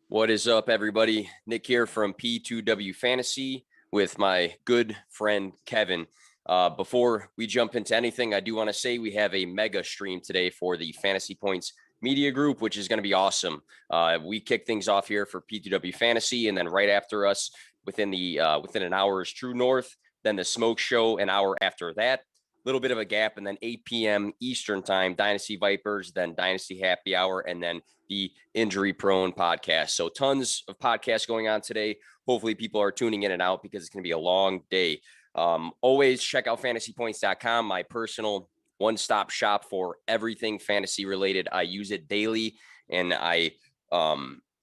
What is up, everybody? Nick here from P2W Fantasy with my good friend Kevin. Before we jump into anything, I do want to say we have a mega stream today for the Fantasy Points Media Group, which is going to be awesome. We kick things off here for P2W Fantasy, and then right after us, within an hour is True North. Then the Smoke Show an hour after that. Little bit of a gap, and then 8 p.m. Eastern time, Dynasty Vipers, then Dynasty Happy Hour, and then the Injury Prone podcast. So tons of podcasts going on today. Hopefully people are tuning in and out because it's going to be a long day. Always check out fantasypoints.com, my personal one-stop shop for everything fantasy related. I use it daily, and I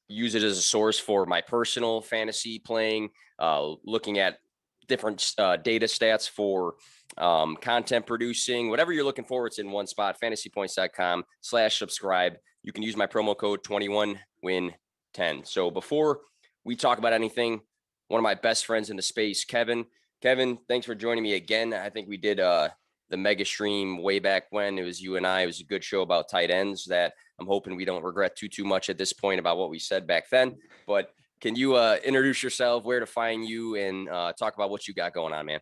use it as a source for my personal fantasy playing, looking at different data stats for content producing, whatever you're looking for, it's in one spot, fantasypoints.com/subscribe. You can use my promo code 21win10. So before we talk about anything, one of my best friends in the space, Kevin, thanks for joining me again. I think we did the Megastream way back when. It was you and I. It was a good show about tight ends that I'm hoping we don't regret too much at this point about what we said back then. But can you introduce yourself, where to find you, and talk about what you got going on, man?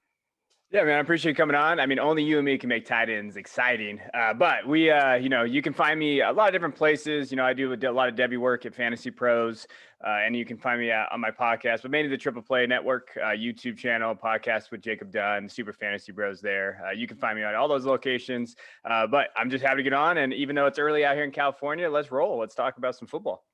Yeah, man, I appreciate you coming on. I mean, only you and me can make tight ends exciting. But we, you can find me a lot of different places. I do a lot of Debbie work at Fantasy Pros, and you can find me on my podcast, but mainly the Triple Play Network YouTube channel, podcast with Jacob Dunn, Super Fantasy Bros there. You can find me on all those locations. But I'm just happy to get on. And even though it's early out here in California, let's roll. Let's talk about some football.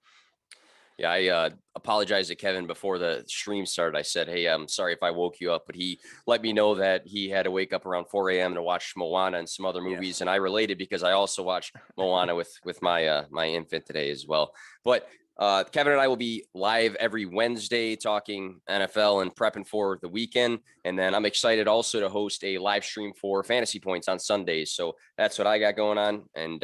Yeah, I apologized to Kevin before the stream started. I said, hey, I'm sorry if I woke you up, but he let me know that he had to wake up around 4 a.m. to watch Moana and some other movies. Yes. And I related because I also watched Moana with my my infant today as well. But Kevin and I will be live every Wednesday talking NFL and prepping for the weekend. And then I'm excited also to host a live stream for Fantasy Points on Sundays. So that's what I got going on, and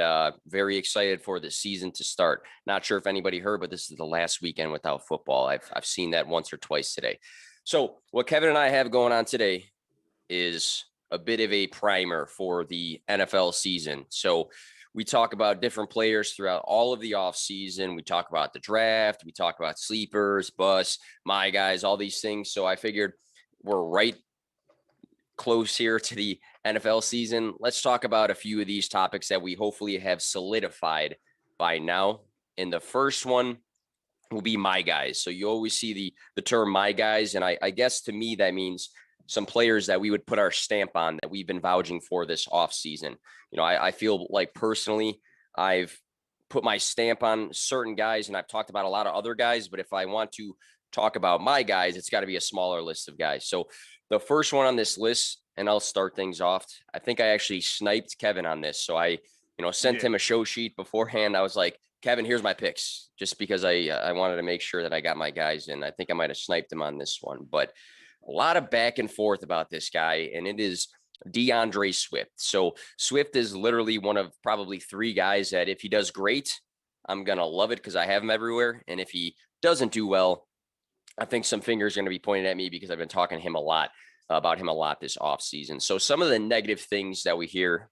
very excited for the season to start. Not sure if anybody heard, but this is the last weekend without football. I've seen that once or twice today. So what Kevin and I have going on today is a bit of a primer for the NFL season. So we talk about different players throughout all of the offseason. We talk about the draft. We talk about sleepers, busts, my guys, all these things. So I figured we're right close here to the NFL season. Let's talk about a few of these topics that we hopefully have solidified by now. And the first one will be my guys. So you always see the term my guys. And I guess to me, that means some players that we would put our stamp on that we've been vouching for this offseason. I feel like personally, I've put my stamp on certain guys, and I've talked about a lot of other guys, but if I want to talk about my guys, it's got to be a smaller list of guys. So the first one on this list, and I'll start things off. I think I actually sniped Kevin on this. So I, sent him a show sheet beforehand. I was like, Kevin, here's my picks, just because I wanted to make sure that I got my guys in. I think I might have sniped him on this one, but a lot of back and forth about this guy, and it is DeAndre Swift. So Swift is literally one of probably three guys that if he does great, I'm going to love it because I have him everywhere. And if he doesn't do well, I think some fingers are going to be pointed at me because I've been talking to him about him a lot this offseason. So some of the negative things that we hear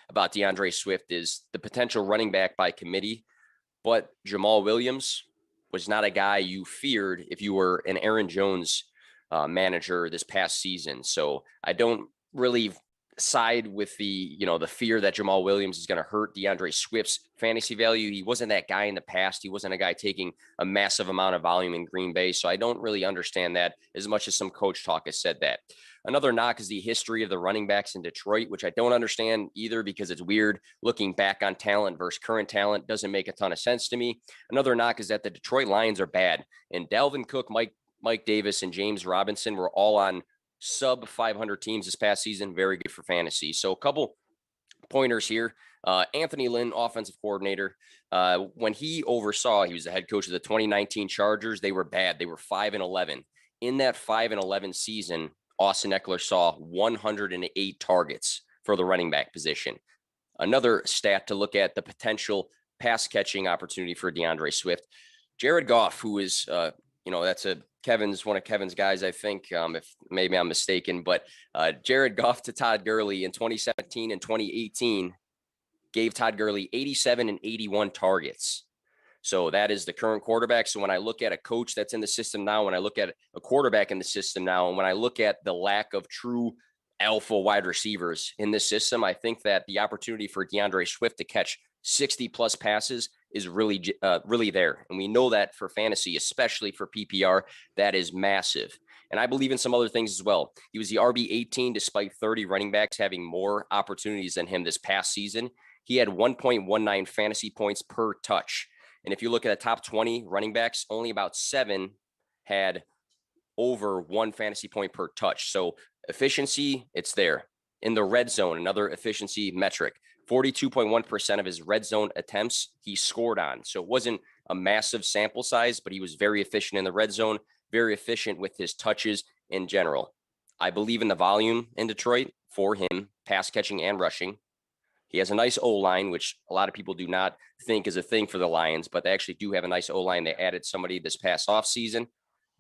about DeAndre Swift is the potential running back by committee, but Jamal Williams was not a guy you feared if you were an Aaron Jones manager this past season. So I don't really side with the fear that Jamal Williams is going to hurt DeAndre Swift's fantasy value. He wasn't that guy in the past. He wasn't a guy taking a massive amount of volume in Green Bay. So I don't really understand that as much as some coach talk has said that. Another knock is the history of the running backs in Detroit, which I don't understand either because it's weird looking back on talent versus current talent. Doesn't make a ton of sense to me. Another knock is that the Detroit Lions are bad, and Dalvin Cook, Mike Davis, and James Robinson were all on sub 500 teams this past season. Very good for fantasy. So a couple pointers here. Anthony Lynn, offensive coordinator, when he was the head coach of the 2019 Chargers. They were bad. They were 5-11. In that 5-11 season, Austin Eckler saw 108 targets for the running back position. Another stat to look at, the potential pass catching opportunity for DeAndre Swift. Jared Goff, who is, that's one of Kevin's guys, I think, if maybe I'm mistaken, but Jared Goff to Todd Gurley in 2017 and 2018 gave Todd Gurley 87 and 81 targets. So that is the current quarterback. So when I look at a coach that's in the system now, when I look at a quarterback in the system now, and when I look at the lack of true alpha wide receivers in this system, I think that the opportunity for DeAndre Swift to catch 60 plus passes is really, really there. And we know that for fantasy, especially for PPR, that is massive. And I believe in some other things as well. He was the RB 18, despite 30 running backs having more opportunities than him this past season. He had 1.19 fantasy points per touch. And if you look at the top 20 running backs, only about 7 had over 1 fantasy point per touch. So efficiency, it's there. In the red zone, another efficiency metric, 42.1% of his red zone attempts he scored on. So it wasn't a massive sample size, but he was very efficient in the red zone, very efficient with his touches in general. I believe in the volume in Detroit for him, pass catching and rushing. He has a nice O-line, which a lot of people do not think is a thing for the Lions, but they actually do have a nice O-line. They added somebody this past offseason.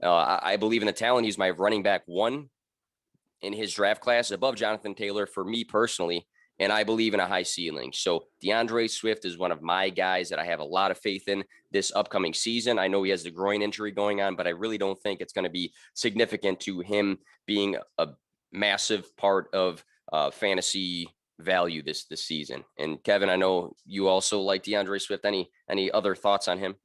I believe in the talent. He's my running back 1 in his draft class, above Jonathan Taylor for me personally, and I believe in a high ceiling. So DeAndre Swift is one of my guys that I have a lot of faith in this upcoming season. I know he has the groin injury going on, but I really don't think it's going to be significant to him being a massive part of fantasy value this season. And Kevin, I know you also like DeAndre Swift. Any other thoughts on him?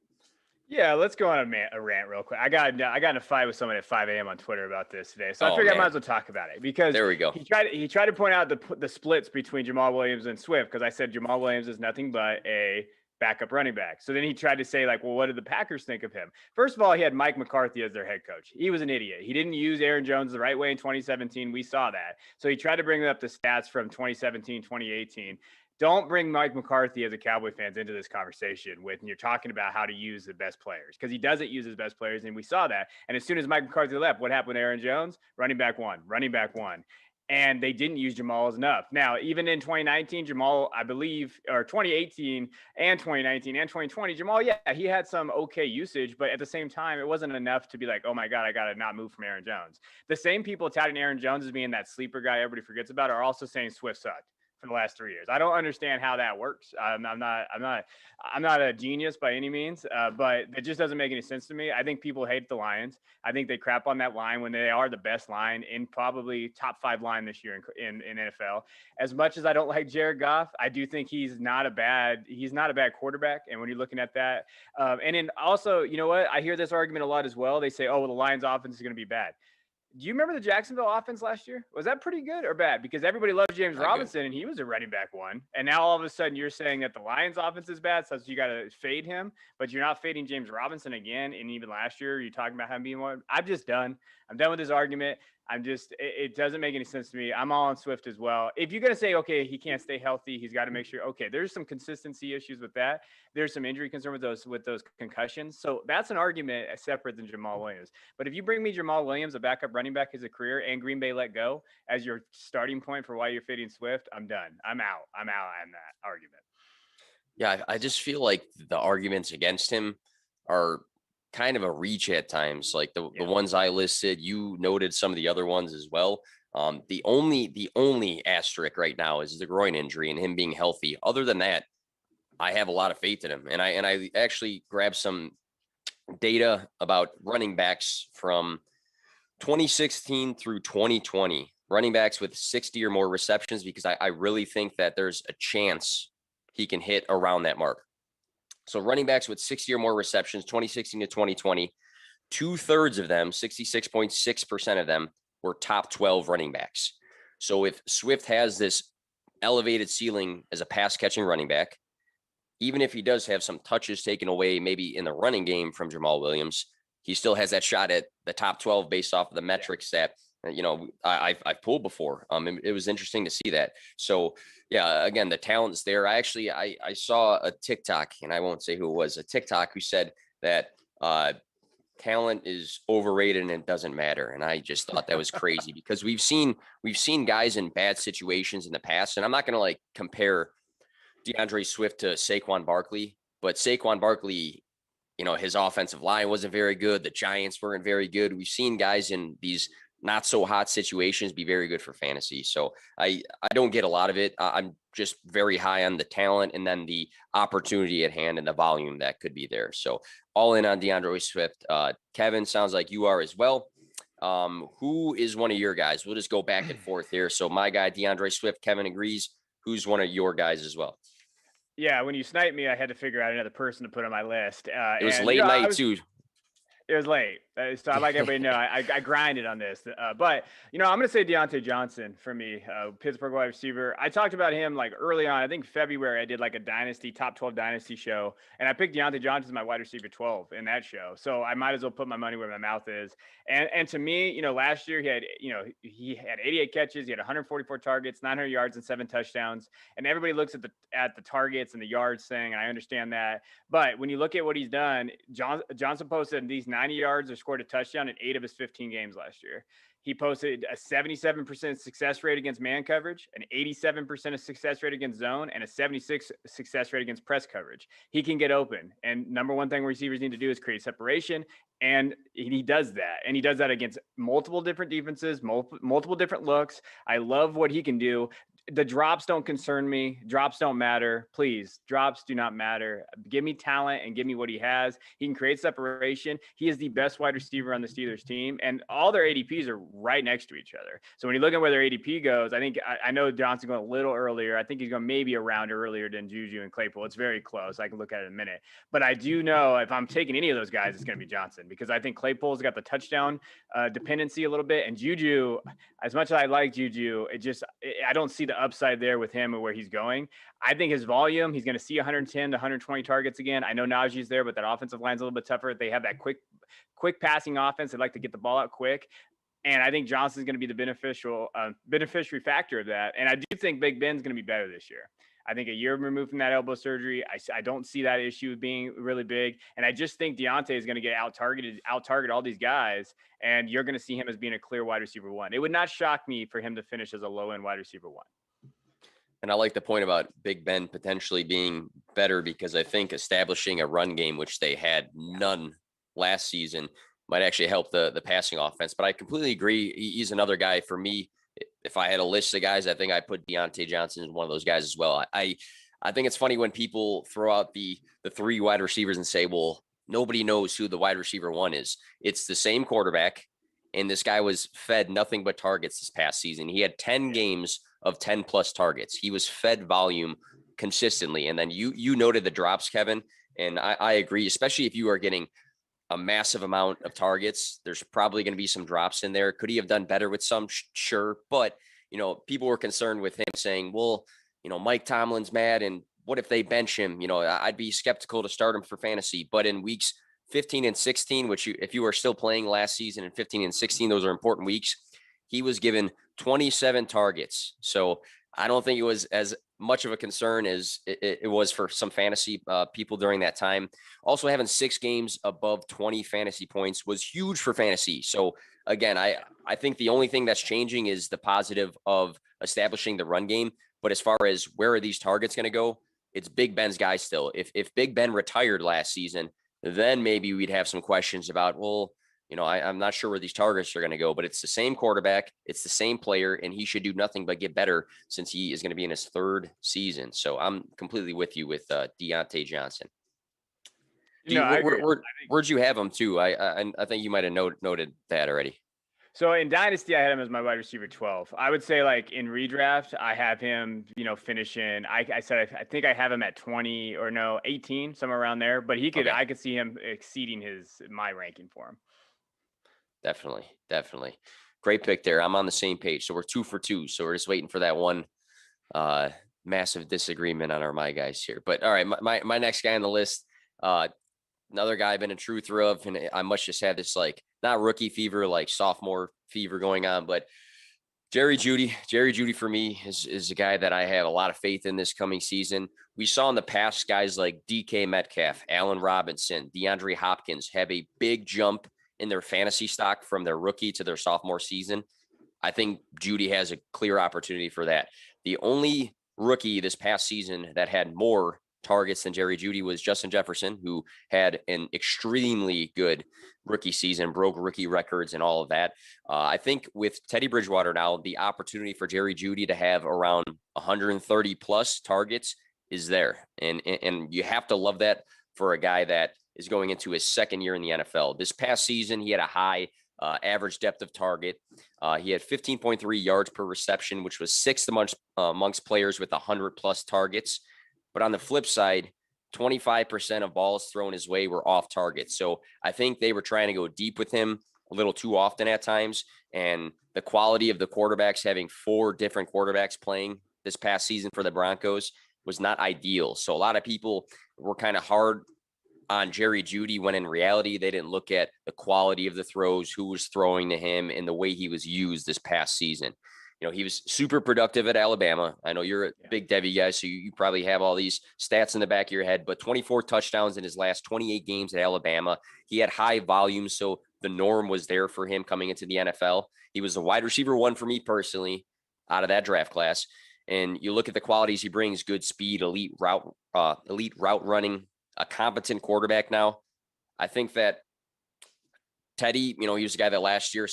Yeah, let's go on a rant real quick. I got in a fight with someone at 5 a.m. on Twitter about this today, so I figured I might as well talk about it because there we go. He tried to point out the splits between Jamal Williams and Swift because I said Jamal Williams is nothing but a backup running back. So then he tried to say like, well, what did the Packers think of him? First of all, he had Mike McCarthy as their head coach. He was an idiot. He didn't use Aaron Jones the right way in 2017. We saw that. So he tried to bring up the stats from 2017, 2018. Don't bring Mike McCarthy as a Cowboy fans into this conversation when you're talking about how to use the best players, because he doesn't use his best players, and we saw that. And as soon as Mike McCarthy left, what happened with Aaron Jones? Running back one. And they didn't use Jamal enough. Now, even in 2019, Jamal, I believe, or 2018 and 2019 and 2020, Jamal, yeah, he had some okay usage, but at the same time, it wasn't enough to be like, oh my God, I got to not move from Aaron Jones. The same people touting Aaron Jones as being that sleeper guy everybody forgets about are also saying Swift sucked for the last 3 years. I don't understand how that works. I'm not a genius by any means, but it just doesn't make any sense to me. I think people hate the Lions. I think they crap on that line when they are the best line in probably top 5 line this year in NFL. As much as I don't like Jared Goff, I do think he's not a bad quarterback. And when you're looking at that, and then also, you know what? I hear this argument a lot as well. They say, oh, well, the Lions offense is going to be bad. Do you remember the Jacksonville offense last year? Was that pretty good or bad? Because everybody loved James Robinson and he was a running back 1. And now all of a sudden you're saying that the Lions offense is bad, so you got to fade him, but you're not fading James Robinson again. And even last year, you're talking about him being one. I'm just done. I'm done with this argument. It doesn't make any sense to me. I'm all on Swift as well. If you're going to say, okay, he can't stay healthy, he's got to make sure, okay, there's some consistency issues with that. There's some injury concern with those concussions. So that's an argument separate than Jamal Williams. But if you bring me Jamal Williams, a backup running back as a career, and Green Bay let go as your starting point for why you're fading Swift, I'm done. I'm out on that argument. Yeah, I just feel like the arguments against him are kind of a reach at times. Like the ones I listed, you noted some of the other ones as well. The only asterisk right now is the groin injury and him being healthy. Other than that, I have a lot of faith in him. And I actually grabbed some data about running backs from 2016 through 2020, running backs with 60 or more receptions, because I really think that there's a chance he can hit around that mark. So running backs with 60 or more receptions, 2016 to 2020, 2/3 of them, 66.6% of them, were top 12 running backs. So if Swift has this elevated ceiling as a pass catching running back, even if he does have some touches taken away, maybe in the running game from Jamal Williams, he still has that shot at the top 12 based off of the metrics that, you know, I've pulled before. It was interesting to see that. So yeah, again, the talent's there. I saw a TikTok, and I won't say who it was, a TikTok who said that talent is overrated and it doesn't matter. And I just thought that was crazy because we've seen guys in bad situations in the past, and I'm not going to like compare DeAndre Swift to Saquon Barkley, but Saquon Barkley, you know, his offensive line wasn't very good. The Giants weren't very good. We've seen guys in these not so hot situations be very good for fantasy. So I don't get a lot of it. I'm just very high on the talent and then the opportunity at hand and the volume that could be there. So all in on DeAndre Swift. Kevin, sounds like you are as well. Who is one of your guys? We'll just go back and forth here. So my guy, DeAndre Swift, Kevin agrees. Who's one of your guys as well? Yeah, when you sniped me, I had to figure out another person to put on my list. It was late night too. It was late. So I'd like everybody to know I grinded on this. But, I'm going to say Deontay Johnson for me, Pittsburgh wide receiver. I talked about him like early on. I think February, I did like a top 12 dynasty show. And I picked Deontay Johnson as my wide receiver 12 in that show. So I might as well put my money where my mouth is. And to me, last year he had 88 catches. He had 144 targets, 900 yards and 7 touchdowns. And everybody looks at the targets and the yards thing. And I understand that. But when you look at what he's done, Johnson posted these 90 yards or scored a touchdown in 8 of his 15 games last year. He posted a 77% success rate against man coverage, an 87% of success rate against zone, and a 76 success rate against press coverage. He can get open. And number one thing receivers need to do is create separation. And he does that. And he does that against multiple different defenses, multiple different looks. I love what he can do. The drops don't concern me. Drops don't matter. Please, drops do not matter. Give me talent and give me what he has. He can create separation. He is the best wide receiver on the Steelers team, and all their ADPs are right next to each other. So when you look at where their ADP goes, I know Johnson's going a little earlier. I think he's going maybe a round earlier than Juju and Claypool. It's very close. I can look at it in a minute. But I do know if I'm taking any of those guys, it's going to be Johnson, because I think Claypool's got the touchdown dependency a little bit, and Juju, as much as I like Juju, I don't see the upside there with him or where he's going. I think his volume, he's going to see 110 to 120 targets again. I know Najee's there, but that offensive line's a little bit tougher. They have that quick passing offense. They like to get the ball out quick. And I think Johnson's going to be the beneficiary factor of that. And I do think Big Ben's going to be better this year. I think a year removed from that elbow surgery, I don't see that issue being really big. And I just think Deontay is going to get out-target all these guys, and you're going to see him as being a clear wide receiver 1. It would not shock me for him to finish as a low-end wide receiver 1. And I like the point about Big Ben potentially being better, because I think establishing a run game, which they had none last season, might actually help the passing offense. But I completely agree. He's another guy for me. If I had a list of guys, I think I put Deontay Johnson as one of those guys as well. I think it's funny when people throw out the 3 wide receivers and say, well, nobody knows who the wide receiver 1 is. It's the same quarterback, and this guy was fed nothing but targets this past season. He had 10 games of 10 plus targets. He was fed volume consistently. And then you noted the drops, Kevin, and I agree, especially if you are getting a massive amount of targets, there's probably going to be some drops in there. Could he have done better with some? Sure. But, people were concerned with him saying, well, Mike Tomlin's mad, and what if they bench him? I'd be skeptical to start him for fantasy. But in weeks 15 and 16, which if you were still playing last season in 15 and 16, those are important weeks. He was given 27 targets. So I don't think it was as much of a concern as it was for some fantasy people during that time. Also, having 6 games above 20 fantasy points was huge for fantasy. So again, I think the only thing that's changing is the positive of establishing the run game. But as far as where are these targets going to go, it's Big Ben's guy still. If Big Ben retired last season, then maybe we'd have some questions about, well, I'm not sure where these targets are going to go, but it's the same quarterback, it's the same player, and he should do nothing but get better since he is going to be in his 3rd season. So I'm completely with you with Deontay Johnson. Where'd you have him too? I think you might have noted that already. So in Dynasty, I had him as my wide receiver 12. I would say like in redraft, I have him, finishing. I think I have him at 20 or 18, somewhere around there. But I could see him exceeding my ranking for him. Definitely. Great pick there. I'm on the same page. So we're 2 for 2. So we're just waiting for that one massive disagreement on our my guys here. But all right, my next guy on the list, another guy I've been a truther of, and I must just have this like not rookie fever, like sophomore fever going on, but Jerry Jeudy for me is a guy that I have a lot of faith in this coming season. We saw in the past guys like DK Metcalf, Allen Robinson, DeAndre Hopkins have a big jump in their fantasy stock from their rookie to their sophomore season. I think Jeudy has a clear opportunity for that. The only rookie this past season that had more targets than Jerry Jeudy was Justin Jefferson, who had an extremely good rookie season, broke rookie records and all of that. I think with Teddy Bridgewater now, the opportunity for Jerry Jeudy to have around 130 plus targets is there. And you have to love that for a guy that is going into his second year in the NFL. This past season, he had a high average depth of target. He had 15.3 yards per reception, which was sixth amongst players with 100 plus targets. But on the flip side, 25% of balls thrown his way were off target. So I think they were trying to go deep with him a little too often at times. And the quality of the quarterbacks, having 4 different quarterbacks playing this past season for the Broncos, was not ideal. So a lot of people were kind of hard on Jerry Jeudy when in reality, they didn't look at the quality of the throws, who was throwing to him, and the way he was used this past season. You know, he was super productive at Alabama. I know you're a big Devy guy, so you probably have all these stats in the back of your head, but 24 touchdowns in his last 28 games at Alabama. He had high volume, so the norm was there for him coming into the NFL. He was the wide receiver 1 for me personally out of that draft class. And you look at the qualities he brings: good speed, elite route running, a competent quarterback now. I think that Teddy, you know, he was the guy that last year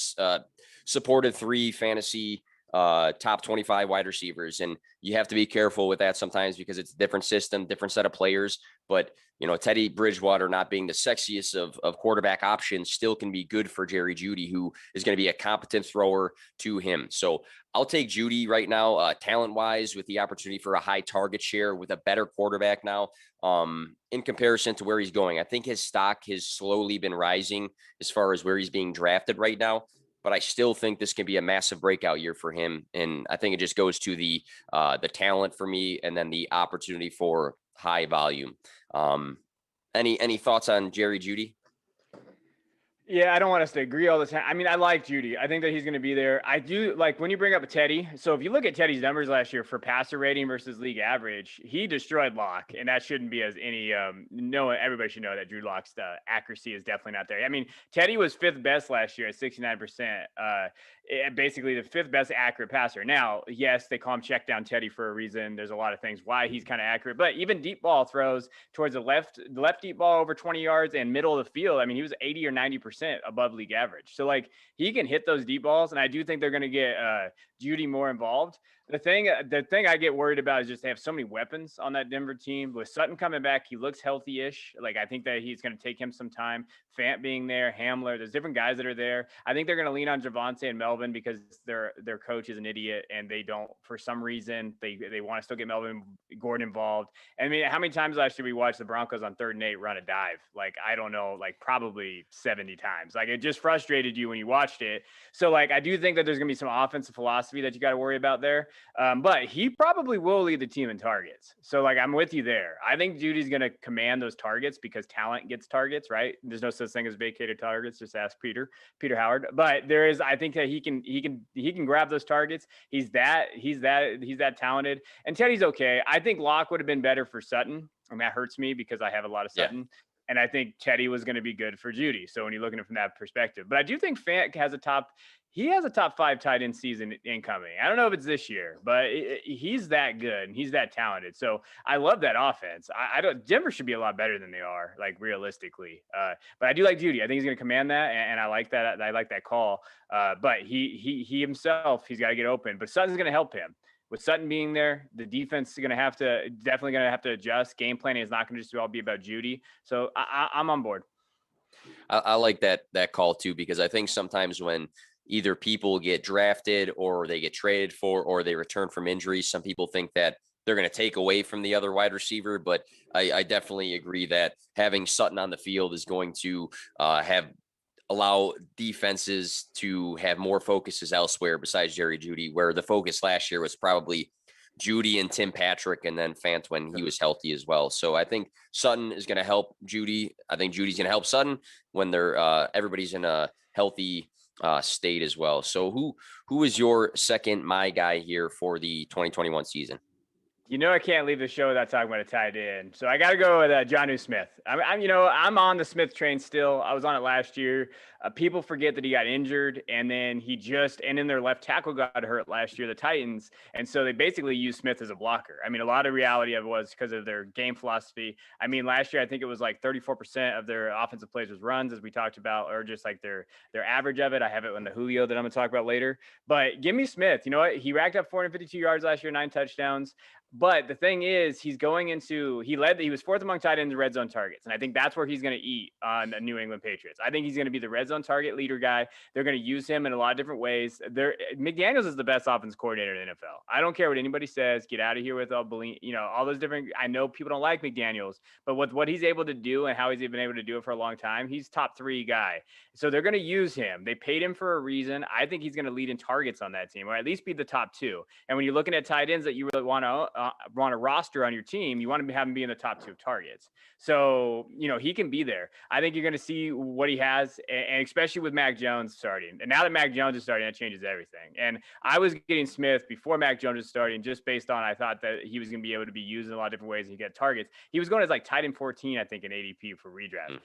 supported 3 fantasy top 25 wide receivers. And you have to be careful with that sometimes because it's a different system, different set of players. But, you know, Teddy Bridgewater not being the sexiest of quarterback options still can be good for Jerry Jeudy, who is going to be a competent thrower to him. So I'll take Jeudy right now, talent wise, with the opportunity for a high target share with a better quarterback now, in comparison to where he's going. I think his stock has slowly been rising as far as where he's being drafted right now. But I still think this can be a massive breakout year for him. And I think it just goes to the talent for me, and then the opportunity for high volume. Any thoughts on Jerry Jeudy? Yeah, I don't want us to agree all the time. I mean, I like Jeudy. I think that he's going to be there. I do like when you bring up a Teddy. So if you look at Teddy's numbers last year for passer rating versus league average, he destroyed Locke, and that shouldn't be as any. No, everybody should know that Drew Locke's accuracy is definitely not there. I mean, Teddy was 5th best last year at 69%. Basically the 5th best accurate passer. Now, yes, they call him check down Teddy for a reason. There's a lot of things why he's kind of accurate, but even deep ball throws towards the left deep ball over 20 yards and middle of the field. I mean, he was 80 or 90% above league average. So like he can hit those deep balls, and I do think they're going to get Jeudy more involved. The thing I get worried about is just they have so many weapons on that Denver team. With Sutton coming back, he looks healthy-ish. Like I think that he's going to take him some time. Fant being there, Hamler, there's different guys that are there. I think they're going to lean on Javonte and Melvin because their coach is an idiot, and they don't, for some reason, they want to still get Melvin Gordon involved. I mean, how many times last year we watched the Broncos on 3rd and 8 run a dive? Like I don't know, like probably 70 times. Like it just frustrated you when you watched it. So like I do think that there's going to be some offensive philosophy that you got to worry about there. But he probably will lead the team in targets. So like, I'm with you there. I think Judy's going to command those targets because talent gets targets, right? There's no such thing as vacated targets. Just ask Peter Howard. But there is, I think that he can grab those targets. He's that talented. And Teddy's okay. I think Locke would have been better for Sutton. And that hurts me because I have a lot of Sutton. Yeah. And I think Teddy was going to be good for Jeudy. So when you're looking at it from that perspective, but I do think Fant has a top 5 tight end season incoming. I don't know if it's this year, but he's that good and he's that talented. So I love that offense. Denver should be a lot better than they are, like realistically. But I do like Jeudy. I think he's going to command that, and I like that. I like that call. But he himself, he's got to get open. But Sutton's going to help him. With Sutton being there, the defense is definitely going to have to adjust. Game planning is not going to just all be about Jeudy. So I'm on board. I like that call too, because I think sometimes when either people get drafted or they get traded for, or they return from injury, some people think that they're going to take away from the other wide receiver. But I definitely agree that having Sutton on the field is going to allow defenses to have more focuses elsewhere besides Jerry Jeudy, where the focus last year was probably Jeudy and Tim Patrick, and then Fant when he was healthy as well. So I think Sutton is going to help Jeudy. I think Judy's going to help Sutton when they're everybody's in a healthy state as well. So who is your second my guy here for the 2021 season? You know, I can't leave the show without talking about a tight end. So I got to go with Jonnu Smith. I'm on the Smith train still. I was on it last year. People forget that he got injured, and then and then their left tackle got hurt last year, the Titans. And so they basically used Smith as a blocker. I mean, a lot of reality of it was because of their game philosophy. I mean, last year, I think it was like 34% of their offensive plays was runs, as we talked about, or just like their average of it. I have it in the Julio that I'm going to talk about later. But give me Smith. You know what? He racked up 452 yards last year, 9 touchdowns. But the thing is, he was fourth among tight ends in red zone targets. And I think that's where he's going to eat on the New England Patriots. I think he's going to be the red zone target leader guy. They're going to use him in a lot of different ways. McDaniels is the best offense coordinator in the NFL. I don't care what anybody says. Get out of here with all those different. I know people don't like McDaniels, but with what he's able to do and how he's been able to do it for a long time, he's top 3 guy. So they're going to use him. They paid him for a reason. I think he's going to lead in targets on that team, or at least be the top 2. And when you're looking at tight ends that you really want to roster on your team, you want to have him be in the top 2 of targets. So, he can be there. I think you're going to see what he has, and especially with Mac Jones starting. And now that Mac Jones is starting, that changes everything. And I was getting Smith before Mac Jones was starting, just based on I thought that he was going to be able to be used in a lot of different ways and he get targets. He was going as like tight end 14, I think, in ADP for redraft.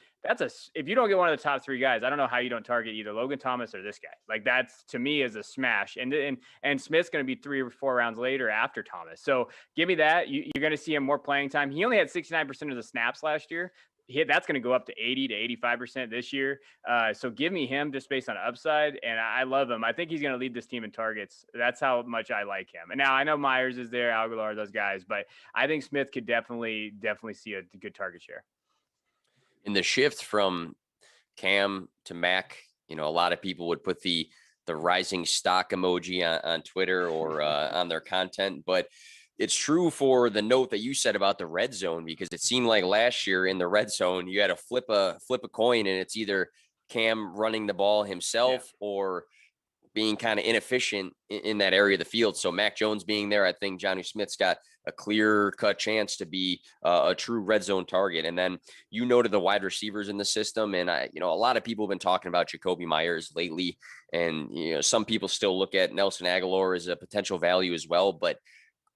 If you don't get one of the top 3 guys, I don't know how you don't target either Logan Thomas or this guy. Like, that's, to me, is a smash. And Smith's going to be 3 or 4 rounds later after Thomas. So give me that. You're going to see him more playing time. He only had 69% of the snaps last year. That's going to go up to 80 to 85% this year. So give me him just based on upside. And I love him. I think he's going to lead this team in targets. That's how much I like him. And now I know Myers is there, Aguilar, those guys, but I think Smith could definitely see a good target share. In the shift from Cam to Mac, a lot of people would put the rising stock emoji on Twitter or on their content, but it's true for the note that you said about the red zone, because it seemed like last year in the red zone, you had to flip a coin, and it's either Cam running the ball himself or being kind of inefficient in that area of the field. So Mac Jones being there, I think Jonnu Smith's got a clear-cut chance to be a true red zone target. And then you noted the wide receivers in the system, and a lot of people have been talking about Jacoby Myers lately, and some people still look at Nelson Aguilar as a potential value as well. But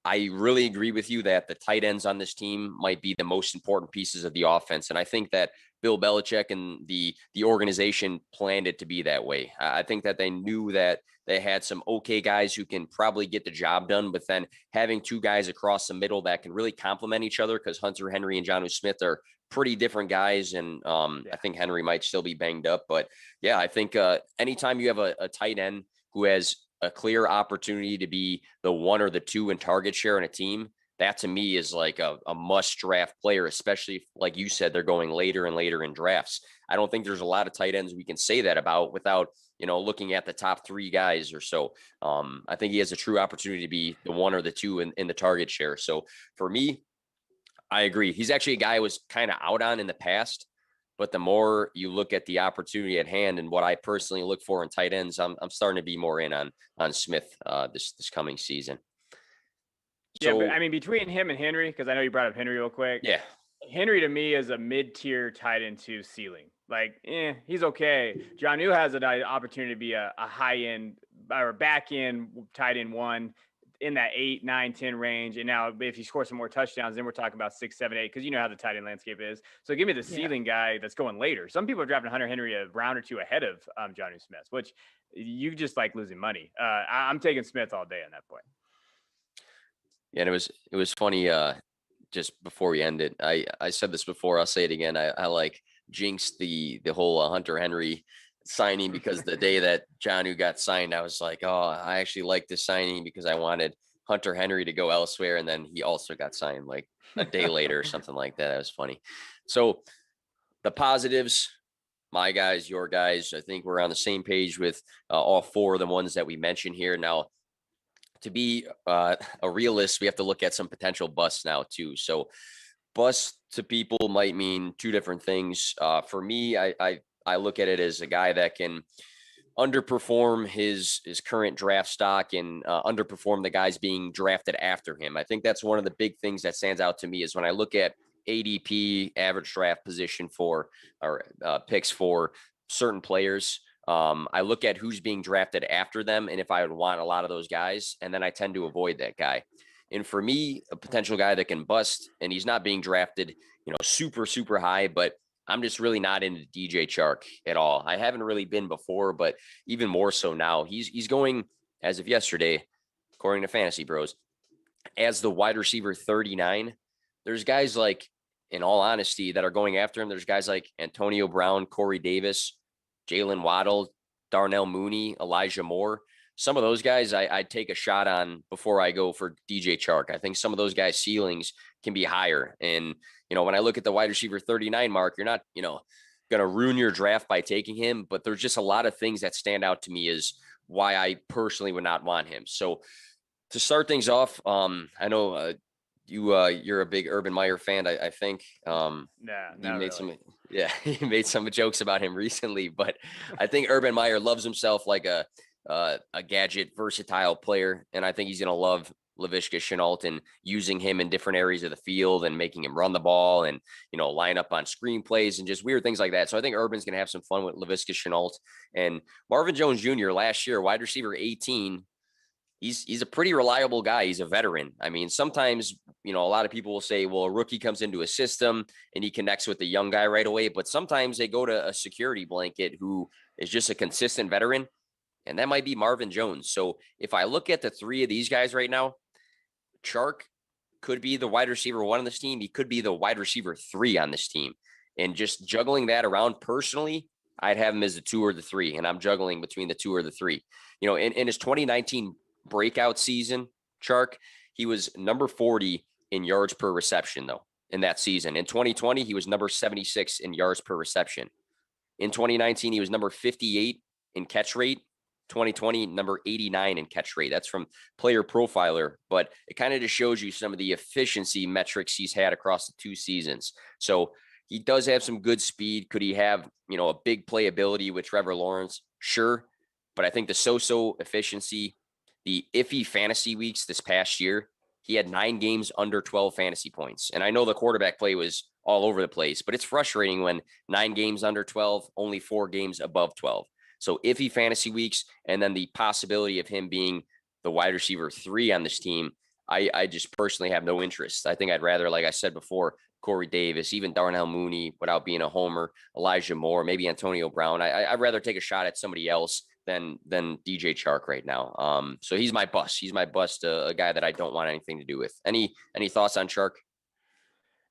I really agree with you that the tight ends on this team might be the most important pieces of the offense. And I think that Bill Belichick and the organization planned it to be that way. I think that they knew that they had some okay guys who can probably get the job done, but then having 2 guys across the middle that can really complement each other, because Hunter Henry and Jonnu Smith are pretty different guys. And I think Henry might still be banged up. But yeah, I think anytime you have a tight end who has a clear opportunity to be the 1 or the 2 in target share in a team, that to me is like a must draft player, especially if, like you said, they're going later and later in drafts. I don't think there's a lot of tight ends we can say that about without, looking at the top 3 guys or so. I think he has a true opportunity to be the 1 or the 2 in the target share. So for me, I agree. He's actually a guy I was kind of out on in the past. But the more you look at the opportunity at hand and what I personally look for in tight ends, I'm starting to be more in on Smith this coming season. So, yeah, but I mean, between him and Henry, because I know you brought up Henry real quick. Yeah. Henry to me is a mid-tier tight end 2 ceiling. Like, he's okay. Jonnu has an opportunity to be a high-end or back-end tight end 1 in that 8, 9, 10 range. And now if you score some more touchdowns, then we're talking about 6, 7, 8, because you know how the tight end landscape is. So give me the ceiling guy that's going later. Some people are drafting Hunter Henry a round or 2 ahead of Jonnu Smith, which you just like losing money. I'm taking Smith all day on that point. Yeah, and it was funny. Just before we end it, I said this before. I'll say it again. I like jinxed the whole Hunter Henry signing, because the day that Jonnu got signed, I was like, oh, I actually like this signing because I wanted Hunter Henry to go elsewhere, and then he also got signed like a day later or something like that. That was funny. So the positives, my guys, your guys, I think we're on the same page with all 4 of the ones that we mentioned here. Now, to be a realist, we have to look at some potential busts now too. So bust to people might mean 2 different things. For me, I look at it as a guy that can underperform his current draft stock and underperform the guys being drafted after him. I think that's one of the big things that stands out to me is when I look at ADP, average draft position for or picks for certain players. I look at who's being drafted after them and if I would want a lot of those guys, and then I tend to avoid that guy. And for me, a potential guy that can bust, and he's not being drafted, super, super high, but I'm just really not into DJ Chark at all. I haven't really been before, but even more so now. He's going, as of yesterday, according to Fantasy Bros, as the wide receiver 39. There's guys like, in all honesty, that are going after him. There's guys like Antonio Brown, Corey Davis, Jalen Waddle, Darnell Mooney, Elijah Moore. Some of those guys I'd take a shot on before I go for DJ Chark. I think some of those guys' ceilings can be higher. And, when I look at the wide receiver 39 mark, you're not, going to ruin your draft by taking him. But there's just a lot of things that stand out to me as why I personally would not want him. So to start things off, I know you're a big Urban Meyer fan. I think No, you made really. he made some jokes about him recently, but I think Urban Meyer loves himself like a gadget, versatile player, and I think he's going to love Laviska Shenault and using him in different areas of the field and making him run the ball and line up on screenplays and just weird things like that. So I think Urban's going to have some fun with Laviska Shenault and Marvin Jones Jr. last year, wide receiver 18. He's a pretty reliable guy. He's a veteran. I mean, sometimes, a lot of people will say, well, a rookie comes into a system and he connects with the young guy right away. But sometimes they go to a security blanket who is just a consistent veteran. And that might be Marvin Jones. So if I look at the three of these guys right now, Chark could be the wide receiver 1 on this team. He could be the wide receiver 3 on this team. And just juggling that around personally, I'd have him as the 2 or the 3. And I'm juggling between the 2 or the 3. In his 2019 breakout season, Chark, he was number 40 in yards per reception, though, in that season. In 2020, he was number 76 in yards per reception. In 2019, he was number 58 in catch rate. 2020, number 89 in catch rate. That's from Player Profiler, but it kind of just shows you some of the efficiency metrics he's had across the 2 seasons. So he does have some good speed. Could he have, a big playability with Trevor Lawrence? Sure. But I think the so-so efficiency, the iffy fantasy weeks this past year, he had 9 games under 12 fantasy points. And I know the quarterback play was all over the place, but it's frustrating when 9 games under 12, only 4 games above 12. So iffy fantasy weeks, and then the possibility of him being the wide receiver 3 on this team, I just personally have no interest. I think I'd rather, like I said before, Corey Davis, even Darnell Mooney, without being a homer, Elijah Moore, maybe Antonio Brown. I'd rather take a shot at somebody else than DJ Chark right now. So he's my bust. He's my bust, a guy that I don't want anything to do with. Any thoughts on Chark?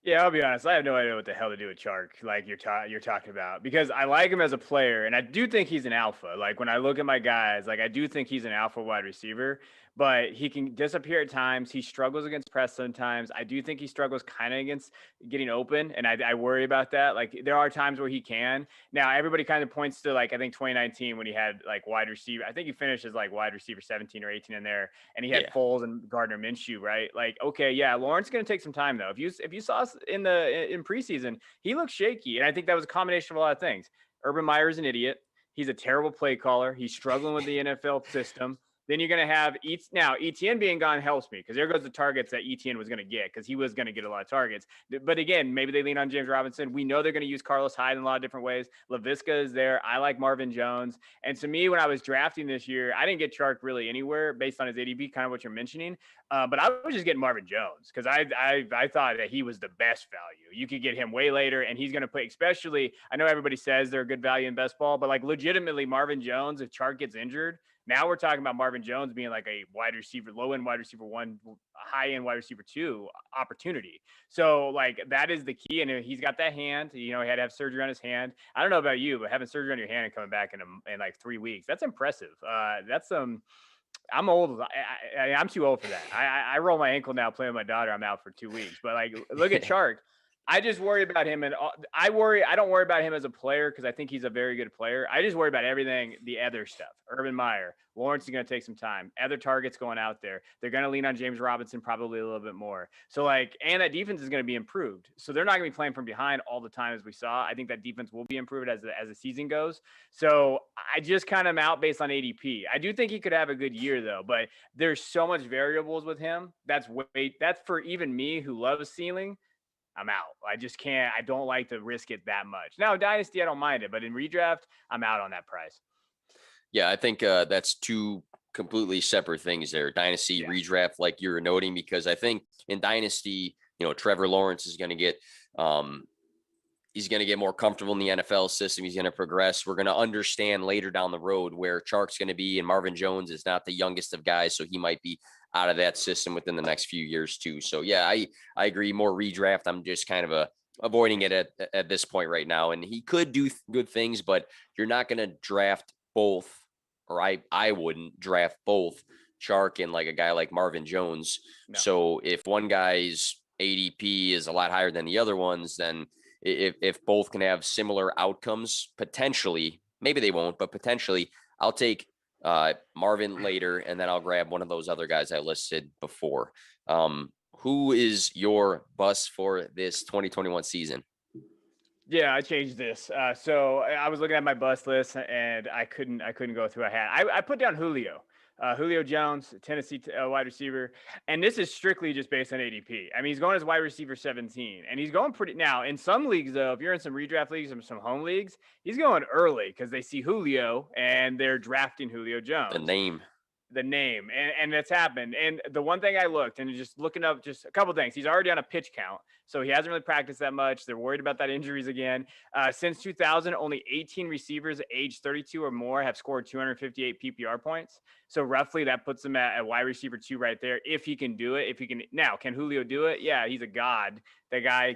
Yeah, I'll be honest. I have no idea what the hell to do with Chark, like you're talking about, because I like him as a player, and I do think he's an alpha. Like when I look at my guys, like I do think he's an alpha wide receiver, but he can disappear at times. He struggles against press sometimes. I do think he struggles kind of against getting open, and I worry about that. Like there are times where he can. Now everybody kind of points to like I think 2019 when he had like wide receiver. I think he finished as like wide receiver 17 or 18 in there, and he had Yeah. Foles and Gardner Minshew, right? Like okay, yeah, Lawrence going to take some time though. If you saw us in preseason, he looked shaky, and I think that was a combination of a lot of things. Urban Meyer's an idiot. He's a terrible play caller. He's struggling with the NFL system. Then you're going to have now ETN being gone helps me because there goes the targets that ETN was going to get because he was going to get a lot of targets. But again, maybe they lean on James Robinson. We know they're going to use Carlos Hyde in a lot of different ways. Laviska is there. I like Marvin Jones. And to me, when I was drafting this year, I didn't get Chark really anywhere based on his ADP, kind of what you're mentioning. But I was just getting Marvin Jones because I thought that he was the best value. You could get him way later, and he's going to play. Especially, I know everybody says they're a good value in best ball, but like legitimately, Marvin Jones, if Chark gets injured. Now we're talking about Marvin Jones being like a wide receiver, low end wide receiver 1, high end wide receiver 2 opportunity. So like that is the key. And he's got that hand, he had to have surgery on his hand. I don't know about you, but having surgery on your hand and coming back in like 3 weeks, that's impressive. That's I'm old. I'm too old for that. I roll my ankle now playing with my daughter. I'm out for 2 weeks. But like, look at Chark. I just worry about him, and I don't worry about him as a player because I think he's a very good player. I just worry about everything, the other stuff. Urban Meyer, Lawrence is going to take some time. Other targets going out there. They're going to lean on James Robinson probably a little bit more. So like, and that defense is going to be improved. So they're not going to be playing from behind all the time as we saw. I think that defense will be improved as the season goes. So I just kind of am out based on ADP. I do think he could have a good year though, but there's so much variables with him. That's for even me who loves ceiling. I'm out. I just can't. I don't like to risk it that much. Now, Dynasty, I don't mind it, but in redraft, I'm out on that price. Yeah, I think that's 2 completely separate things there. Dynasty redraft, like you're noting, because I think in Dynasty, Trevor Lawrence is going to get, he's going to get more comfortable in the NFL system. He's going to progress. We're going to understand later down the road where Chark's going to be, and Marvin Jones is not the youngest of guys, so he might be out of that system within the next few years too. So yeah, I agree. More redraft. I'm just kind of avoiding it at this point right now. And he could do good things, but you're not going to draft both, or I wouldn't draft both Chark and like a guy like Marvin Jones. No. So if one guy's ADP is a lot higher than the other ones, then if both can have similar outcomes, potentially, maybe they won't, but potentially, I'll take Marvin later, and then I'll grab one of those other guys I listed before. Who is your bust for this 2021 season? Yeah, I changed this. So I was looking at my bust list, and I couldn't go through. I put down Julio. Julio Jones, Tennessee wide receiver. And this is strictly just based on ADP. I mean, he's going as wide receiver 17, and he's going pretty now in some leagues, though. If you're in some redraft leagues and some home leagues, he's going early because they see Julio and they're drafting Julio Jones. The name. And that's happened. And the one thing I looked and just looking up just a couple of things, he's already on a pitch count. So he hasn't really practiced that much. They're worried about that injuries again. Since 2000, only 18 receivers age 32 or more have scored 258 PPR points. So roughly that puts him at wide receiver 2 right there. If he can do it, can Julio do it? Yeah, he's a god. That guy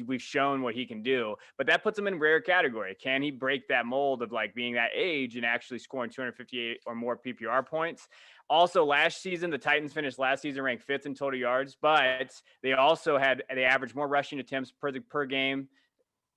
we've shown what he can do, but that puts him in rare category. Can he break that mold of like being that age and actually scoring 258 or more PPR points? Also, last season, the Titans finished last season ranked 5th in total yards, but they averaged more rushing attempts per game